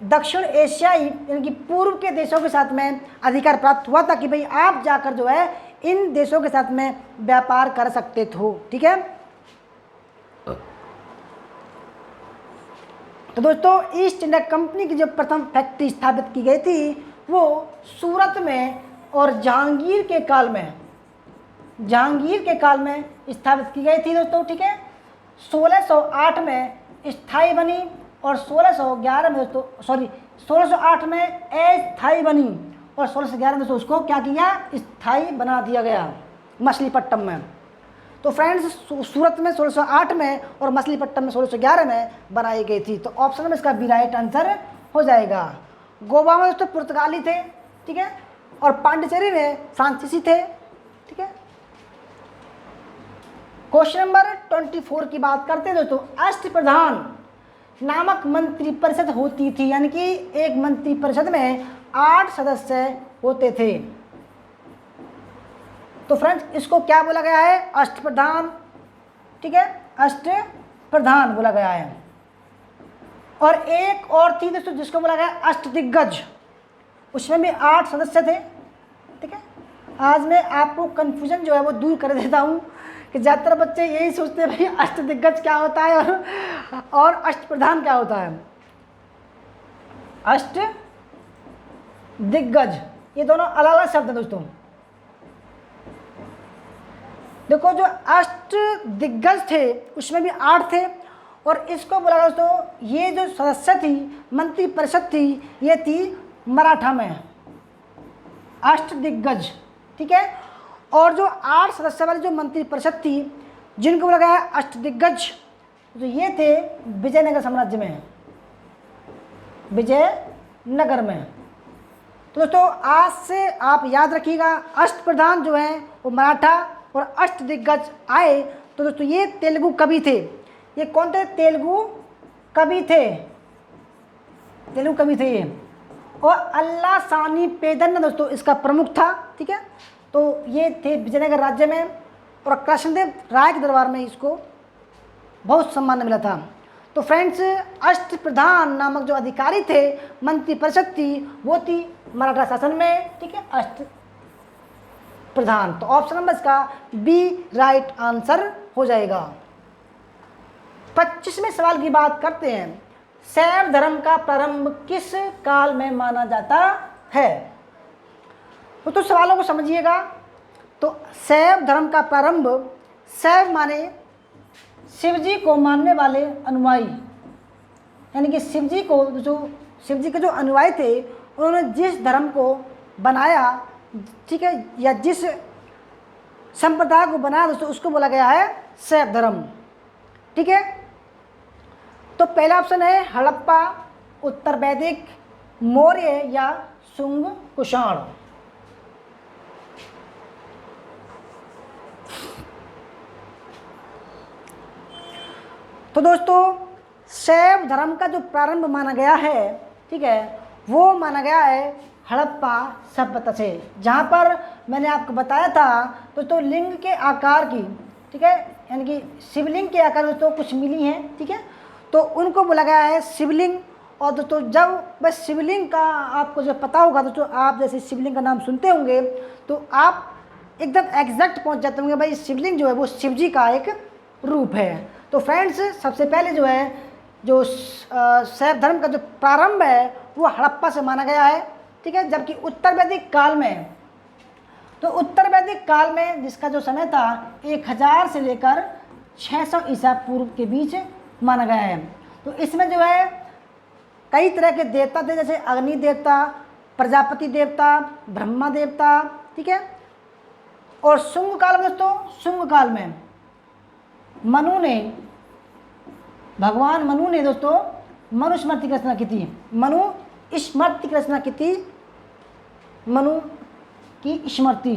दक्षिण एशियाई यानी कि पूर्व के देशों के साथ में अधिकार प्राप्त हुआ था कि भाई आप जाकर जो है इन देशों के साथ में व्यापार कर सकते थे, ठीक है। तो दोस्तों ईस्ट इंडिया कंपनी की जो प्रथम फैक्ट्री स्थापित की गई थी वो सूरत में और जहांगीर के काल में स्थापित की गई थी दोस्तों, ठीक है। 1608 में स्थायी बनी और 1611 में दोस्तों 1608 में अस्थायी बनी और 1611 में दोस्तों उसको क्या किया, स्थायी बना दिया गया मछलीपट्टनम में। तो फ्रेंड्स सूरत में 1608 में और मछलीपट्टनम में 1611 में बनाई गई थी। तो ऑप्शन में इसका बी राइट आंसर हो जाएगा। गोवा में दोस्तों पुर्तगाली थे, ठीक है, और पांडिचेरी में फ्रांसीसी थे, ठीक है। क्वेश्चन नंबर 24 की बात करते हैं दोस्तों, अष्टप्रधान नामक मंत्रिपरिषद होती थी, यानी कि एक मंत्रिपरिषद में 8 सदस्य होते थे। तो फ्रेंड्स इसको क्या बोला गया है, अष्टप्रधान, ठीक है, अष्टप्रधान बोला गया है। और एक और थी दोस्तों जिसको बोला गया अष्टदिग्गज, उसमें भी 8 सदस्य थे, ठीक है। आज मैं आपको कन्फ्यूजन जो है वो दूर कर देता हूँ कि ज़्यादातर बच्चे यही सोचते हैं भाई अष्टदिग्गज क्या होता है और अष्टप्रधान क्या होता है। अष्टदिग्गज ये दोनों अलग अलग शब्द हैं दोस्तों। देखो जो अष्टदिग्गज थे उसमें भी 8 थे, और इसको बोला गया दोस्तों, ये जो सदस्य थी मंत्रिपरिषद थी ये थी मराठा में, अष्टदिग्गज, ठीक है। और जो 8 सदस्य वाली जो मंत्रिपरिषद थी जिनको बोला गया अष्टदिग्गज, तो ये थे विजयनगर साम्राज्य में, विजयनगर में। तो दोस्तों आज से आप याद रखिएगा, अष्टप्रधान जो है वो मराठा और अष्टदिग्गज आए तो दोस्तों ये तेलुगु कवि थे। ये कौन थे? तेलुगु कवि थे, तेलुगु कवि थे ये। और अल्लाह सानी पेदन दोस्तों इसका प्रमुख था, ठीक है। तो ये थे विजयनगर राज्य में, और कृष्णदेव राय के दरबार में इसको बहुत सम्मान मिला था। तो फ्रेंड्स अष्टप्रधान नामक जो अधिकारी थे, मंत्रिपरिषद थी, वो थी मराठा शासन में, ठीक है, अष्टप्रधान। तो ऑप्शन नंबर इसका बी राइट आंसर हो जाएगा। 25वें सवाल की बात करते हैं, शैव धर्म का प्रारंभ किस काल में माना जाता है? तो सवालों को समझिएगा। तो शैव धर्म का प्रारंभ, शैव माने शिव जी को मानने वाले अनुयायी, यानी कि शिव जी के जो अनुयायी थे उन्होंने जिस धर्म को बनाया, ठीक है, या जिस संप्रदाय को बनाया दोस्तों, उसको बोला गया है शैव धर्म। ठीक है, तो पहला ऑप्शन है हड़प्पा, उत्तर वैदिक, मौर्य या शुंग कुषाण। तो दोस्तों शैव धर्म का जो प्रारंभ माना गया है, ठीक है, वो माना गया है हड़प्पा सभ्यता से, जहाँ पर मैंने आपको बताया था दोस्तों लिंग के आकार की, ठीक है, यानी कि शिवलिंग के आकार दोस्तों कुछ मिली हैं, ठीक है, तो उनको बोला गया है शिवलिंग। और दोस्तों जब बस शिवलिंग का आपको जो पता होगा दोस्तों, आप जैसे शिवलिंग का नाम सुनते होंगे तो आप एकदम एग्जैक्ट पहुंच जाते होंगे भाई शिवलिंग जो है वो शिव जी का एक रूप है। तो फ्रेंड्स सबसे पहले जो है जो शैव धर्म का जो प्रारंभ है वो हड़प्पा से माना गया है, ठीक है, जबकि उत्तर वैदिक काल में, तो उत्तर वैदिक काल में जिसका जो समय था 1000 से लेकर 600 ईसा पूर्व के बीच माना गया है। तो इसमें जो है कई तरह के देवता थे, जैसे अग्नि देवता, प्रजापति देवता, ब्रह्मा देवता, ठीक है। और शुंग काल में दोस्तों, शुंग काल में भगवान मनु ने दोस्तों मनुस्मृति की रचना की थी, मनुस्मृति की रचना की थी, मनु की स्मृति,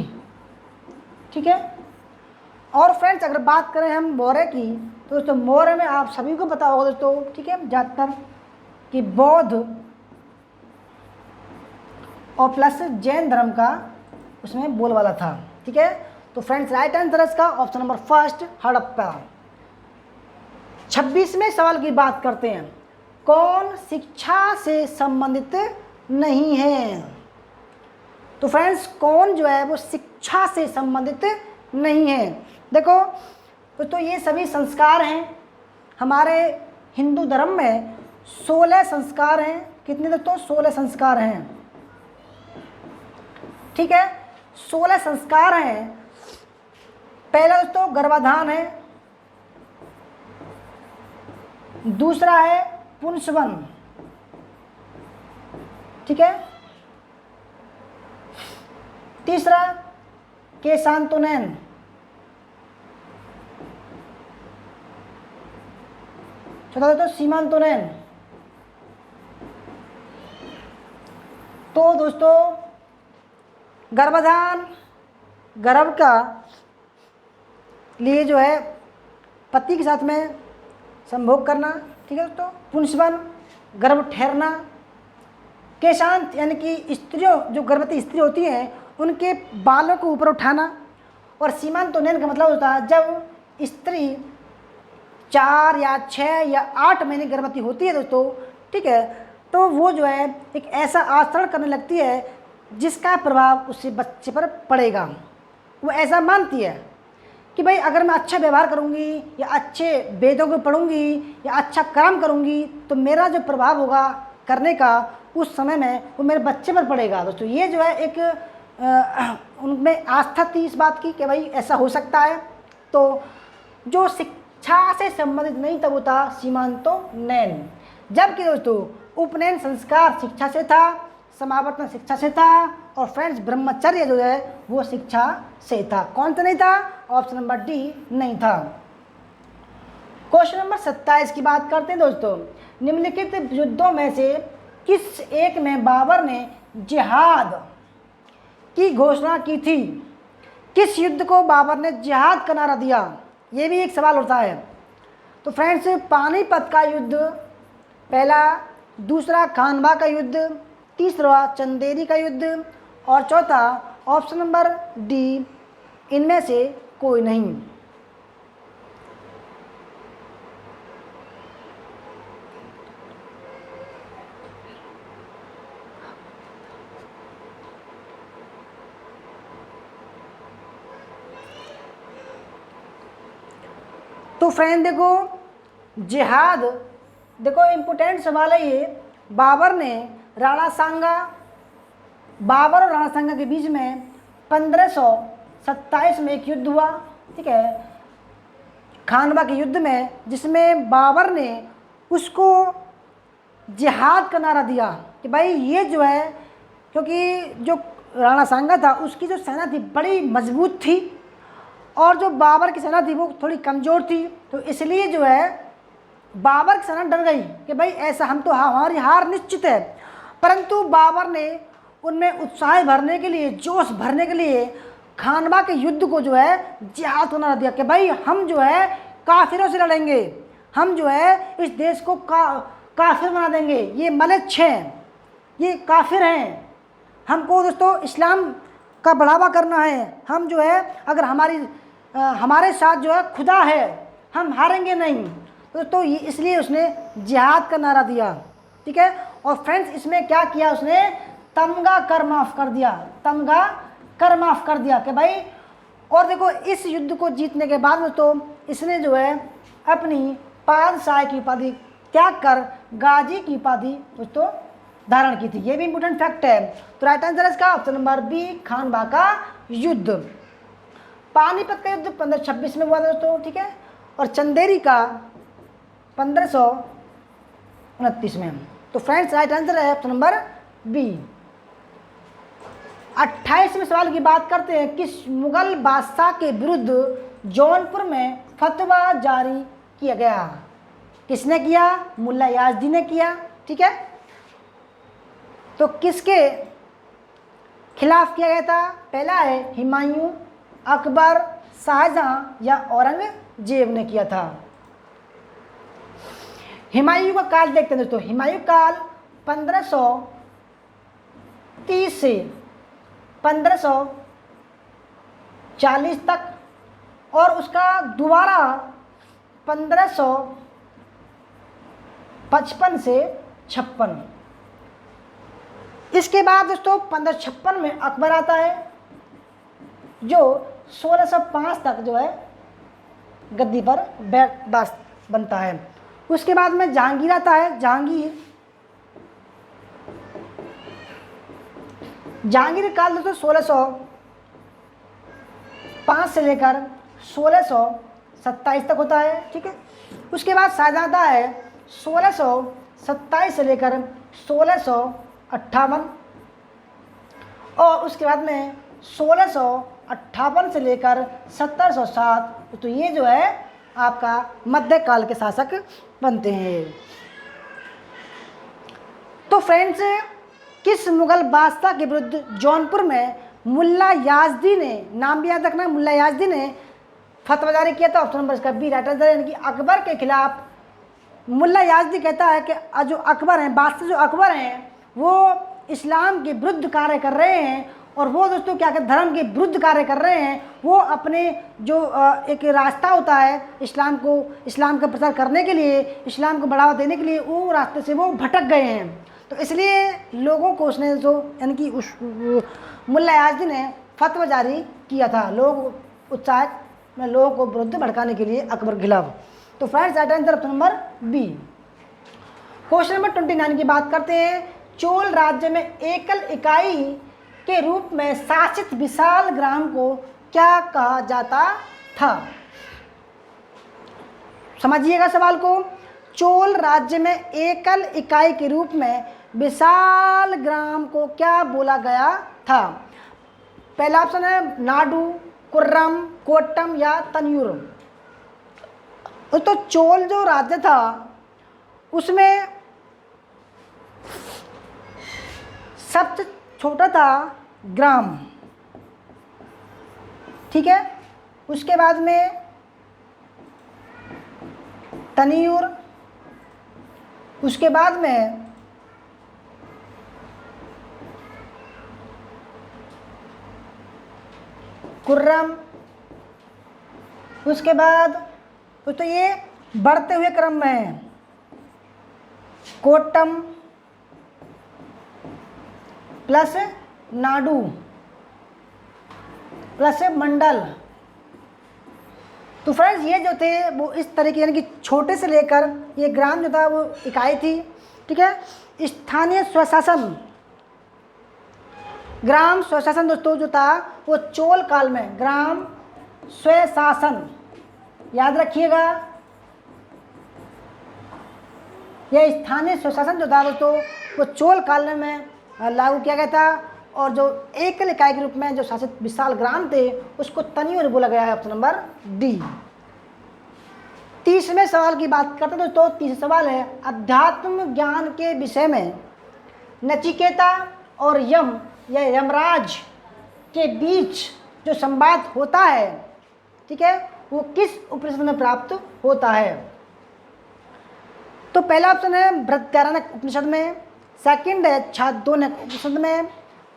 ठीक है। और फ्रेंड्स अगर बात करें हम मौर्य की, तो दोस्तों मौर्य में आप सभी को पता होगा दोस्तों, ठीक है, ज़्यादातर कि बौद्ध और प्लस जैन धर्म का उसमें बोलबाला था, ठीक है। तो फ्रेंड्स राइट आंसर है इसका ऑप्शन नंबर फर्स्ट हड़प्पा। 26वें सवाल की बात करते हैं, कौन शिक्षा से संबंधित नहीं है। तो फ्रेंड्स कौन जो है वो शिक्षा से संबंधित नहीं है। देखो तो ये सभी संस्कार हैं, हमारे हिंदू धर्म में 16 संस्कार हैं। कितने दोस्तों? 16 संस्कार हैं, ठीक है, 16 संस्कार हैं। पहला दोस्तों गर्भाधान है, दूसरा है पुंसवन, ठीक है, तीसरा केशांतोनयन, चौथा दोस्तों सीमांतोनयन। तो दोस्तों गर्भाधान, गर्भ का लिए जो है पति के साथ में संभोग करना, ठीक है दोस्तों, पुंसवन गर्भ ठहरना, केशांत यानी कि स्त्रियों जो गर्भवती स्त्री होती हैं उनके बालों को ऊपर उठाना, और सीमांतोनयन का मतलब होता है जब स्त्री 4 या 6 या 8 महीने गर्भवती होती है दोस्तों, ठीक है, तो वो जो है एक ऐसा आचरण करने लगती है जिसका प्रभाव उससे बच्चे पर पड़ेगा। वो ऐसा मानती है कि भाई अगर मैं अच्छा व्यवहार करूँगी या अच्छे वेदों को पढ़ूँगी या अच्छा काम करूँगी तो मेरा जो प्रभाव होगा करने का उस समय में वो मेरे बच्चे पर पड़ेगा। दोस्तों ये जो है एक उनमें आस्था थी इस बात की कि भाई ऐसा हो सकता है। तो जो शिक्षा से संबंधित नहीं था वो था सीमांतोनयन, जबकि दोस्तों उपनयन संस्कार शिक्षा से था, समावर्तन शिक्षा से था, और फ्रेंड्स ब्रह्मचर्य जो है वो शिक्षा से था। कौन सा नहीं था? ऑप्शन नंबर डी नहीं था। क्वेश्चन नंबर 27 की बात करते हैं दोस्तों, निम्नलिखित युद्धों में से किस एक में बाबर ने जिहाद की घोषणा की थी? किस युद्ध को बाबर ने जिहाद का नारा दिया? ये भी एक सवाल होता है। तो फ्रेंड्स पानीपत का युद्ध पहला, दूसरा खानवा का युद्ध, तीसरा चंदेरी का युद्ध, और चौथा ऑप्शन नंबर डी इनमें से कोई नहीं। तो फ्रेंड देखो जिहाद, देखो इम्पोर्टेंट सवाल है ये। बाबर और राणा सांगा के बीच में 1500 27 में एक युद्ध हुआ, ठीक है, खानवा के युद्ध में, जिसमें बाबर ने उसको जिहाद का नारा दिया कि भाई ये जो है, क्योंकि जो राणा सांगा था उसकी जो सेना थी बड़ी मजबूत थी और जो बाबर की सेना थी वो थोड़ी कमज़ोर थी, तो इसलिए जो है बाबर की सेना डर गई कि भाई ऐसा हम तो हमारी हार निश्चित है। परंतु बाबर ने उनमें उत्साह भरने के लिए, जोश भरने के लिए खानवा के युद्ध को जो है जिहाद का नारा दिया कि भाई हम जो है काफिरों से लड़ेंगे, हम जो है इस देश को काफिर बना देंगे, ये मलेच्छ हैं, ये काफिर हैं, हमको दोस्तों इस्लाम का बढ़ावा करना है, हम जो है अगर हमारे साथ जो है खुदा है, हम हारेंगे नहीं। तो ये इसलिए उसने जिहाद का नारा दिया, ठीक है। और फ्रेंड्स इसमें क्या किया उसने, तमगा कर माफ़ कर दिया, तमगा कर माफ़ कर दिया कि भाई। और देखो इस युद्ध को जीतने के बाद में तो इसने जो है अपनी पादशाह की उपाधि त्याग कर गाजी की उपाधि दोस्तों धारण की थी। ये भी इंपॉर्टेंट फैक्ट है। तो राइट आंसर है इसका ऑप्शन नंबर बी, खानवा का युद्ध। पानीपत का युद्ध 1526 में हुआ था दोस्तों, ठीक है, और चंदेरी का 1529 में। तो फ्रेंड्स राइट आंसर है ऑप्शन नंबर बी। 28वें सवाल की बात करते हैं, किस मुगल बादशाह के विरुद्ध जौनपुर में फतवा जारी किया गया? किसने किया? मुल्ला याजदी ने किया, ठीक है। तो किसके खिलाफ किया गया था? पहला है हुमायूं, अकबर, शाहजहां या औरंगजेब ने किया था। हुमायूं का काल देखते हैं दोस्तों। हुमायूं काल 1530 से 1540 तक, और उसका दोबारा 1555 से 56। इसके बाद दोस्तों 1556 में अकबर आता है जो 1605 तक जो है गद्दी पर बास बनता है। उसके बाद में जहांगीर आता है। जहांगीर काल दोस्तों 1605 से लेकर 1627 तक होता है, ठीक है। उसके बाद शाहजहां आता है 1627 से लेकर 1658, और उसके बाद में 1658 से लेकर 1707। तो ये जो है आपका मध्यकाल के शासक बनते हैं। तो फ्रेंड्स किस मुगल बादशाह के विरुद्ध जौनपुर में मुल्ला याजदी ने, नाम भी याद रखना, मुल्ला याजदी ने फतवा जारी किया था? ऑप्शन नंबर इसका बी राइट आंसर है, यानी कि अकबर के खिलाफ मुल्ला याजदी कहता है कि जो अकबर हैं, बादशाह जो अकबर हैं, वो इस्लाम के विरुद्ध कार्य कर रहे हैं, और वो दोस्तों क्या कहते, धर्म के विरुद्ध कार्य कर रहे हैं। वो अपने जो एक रास्ता होता है इस्लाम का प्रचार करने के लिए, इस्लाम को बढ़ावा देने के लिए, वो रास्ते से वो भटक गए हैं। तो इसलिए लोगों को उसने जो, यानी कि उस मुल्ला याजदी ने फतवा जारी किया था लोग उत्साहित में लोगों को विरुद्ध भड़काने के लिए अकबर के खिलाफ। तो friends right answer option number b. Question number 29 की बात करते हैं। चोल राज्य में एकल इकाई के रूप में शासित विशाल ग्राम को क्या कहा जाता था? समझिएगा सवाल को। चोल राज्य में एकल इकाई के रूप में विशाल ग्राम को क्या बोला गया था? पहला ऑप्शन है नाडू, कुर्रम, कोट्टम या तन्यूर। तो चोल जो राज्य था उसमें सबसे छोटा था ग्राम, ठीक है। उसके बाद में तन्यूर, उसके बाद में कुर्रम, उसके बाद तो ये बढ़ते हुए क्रम में है कोट्टम प्लस नाडू प्लस मंडल। तो फ्रेंड्स ये जो थे वो इस तरीके, यानी कि छोटे से लेकर ये ग्राम जो था वो इकाई थी, ठीक है। स्थानीय स्वशासन ग्राम स्वशासन दोस्तों जो था वो चोल काल में, ग्राम स्वशासन याद रखिएगा, यह स्थानीय स्वशासन जो था दोस्तों वो चोल काल में लागू किया गया था। और जो एकल इकाई के रूप में जो शासित विशाल ग्राम थे उसको तनियों बोला गया है, ऑप्शन नंबर डी। 30वें सवाल की बात करते हैं दोस्तों। 30वां सवाल है, अध्यात्म ज्ञान के विषय में नचिकेता और यम या यमराज के बीच जो संवाद होता है, ठीक है, वो किस उपनिषद में प्राप्त होता है? तो पहला ऑप्शन है बृहदारण्यक उपनिषद में, सेकंड है छांदोग्य उपनिषद में,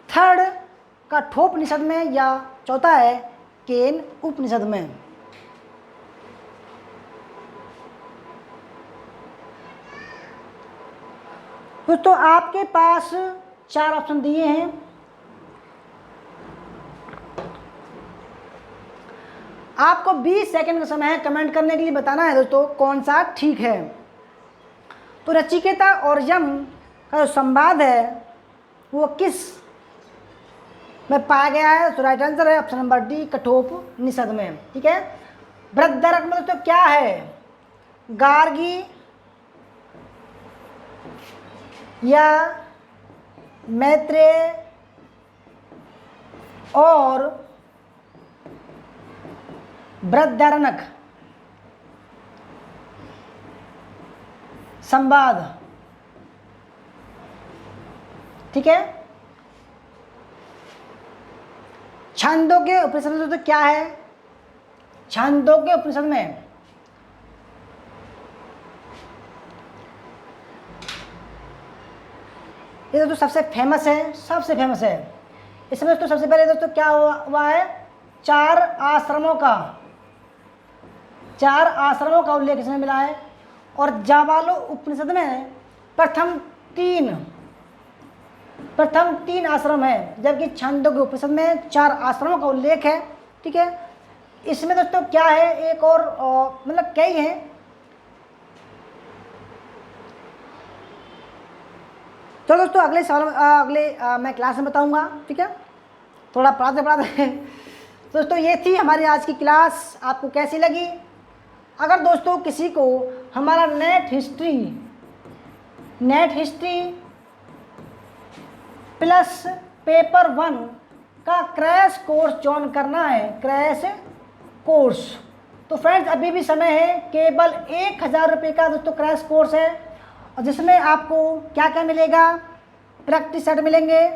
थर्ड कठोपनिषद में, या चौथा है केन उपनिषद में। दोस्तों आपके पास 4 ऑप्शन दिए हैं। आपको 20 सेकंड का समय है कमेंट करने के लिए, बताना है दोस्तों कौन सा ठीक है। तो नचिकेता और यम का जो संवाद है वो किस में पाया गया है? तो राइट आंसर है ऑप्शन नंबर डी, कठोपनिषद में। ठीक है, बृहदारण्यक में दोस्तों क्या है? गार्गी या मैत्रेय और बृहदारण्यक संवाद, ठीक है। छांदोग्य उपनिषद में तो क्या है? छांदोग्य उपनिषद में ये दोस्तों सबसे फेमस है, सबसे फेमस है। इसमें दोस्तों सबसे पहले दोस्तों क्या हुआ है? 4 आश्रमों का उल्लेख इसमें मिला है। और जाबालो उपनिषद में प्रथम तीन आश्रम है, जबकि छांदोग्य उपनिषद में 4 आश्रमों का उल्लेख है। ठीक है, इसमें दोस्तों क्या है, एक और मतलब कई हैं। चलो दोस्तों अगले सवाल मैं क्लास में बताऊंगा। ठीक है, थोड़ा पढ़ाते दोस्तों ये थी हमारी आज की क्लास। आपको कैसी लगी? अगर दोस्तों किसी को हमारा नेट हिस्ट्री प्लस पेपर 1 का क्रैश कोर्स ज्वाइन करना है, क्रैश कोर्स, तो फ्रेंड्स अभी भी समय है। केवल 1000 रुपये का दोस्तों क्रैश कोर्स है, और जिसमें आपको क्या क्या मिलेगा? प्रैक्टिस सेट मिलेंगे,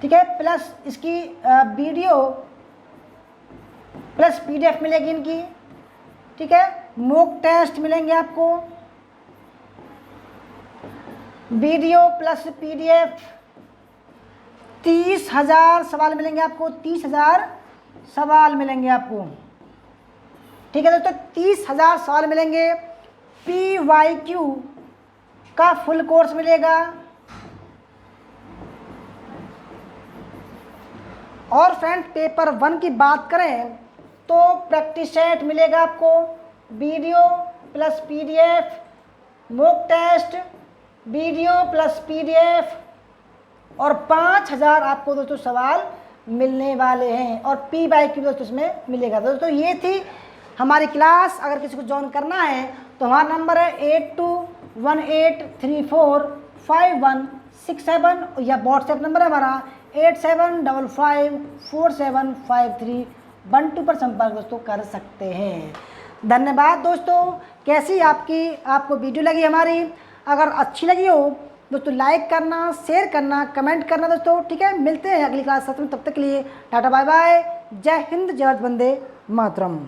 ठीक है, प्लस इसकी वीडियो प्लस PDF मिलेगी इनकी। ठीक है, मॉक टेस्ट मिलेंगे आपको, वीडियो प्लस PDF, 30,000 सवाल मिलेंगे आपको, 30,000 सवाल मिलेंगे आपको। ठीक है दोस्तों, 30,000 सवाल मिलेंगे। PYQ का फुल कोर्स मिलेगा, और फ्रेंड पेपर 1 की बात करें तो प्रैक्टिस सेट मिलेगा आपको, video plus PDF, mock test, video plus PDF, और 5,000 आपको दोस्तों सवाल मिलने वाले हैं, और PYQ दोस्तों इसमें मिलेगा। दोस्तों ये थी हमारी क्लास। अगर किसी को ज्वाइन करना है तो हमारा नंबर है 8218345167, या व्हाट्सएप नंबर है हमारा 8755475312 पर संपर्क दोस्तों कर सकते हैं। धन्यवाद दोस्तों। कैसी आपको वीडियो लगी हमारी? अगर अच्छी लगी हो दोस्तों लाइक करना, शेयर करना, कमेंट करना दोस्तों। ठीक है, मिलते हैं अगली क्लास में, तब तक के लिए टाटा बाय बाय, जय हिंद, जय वंदे मातरम।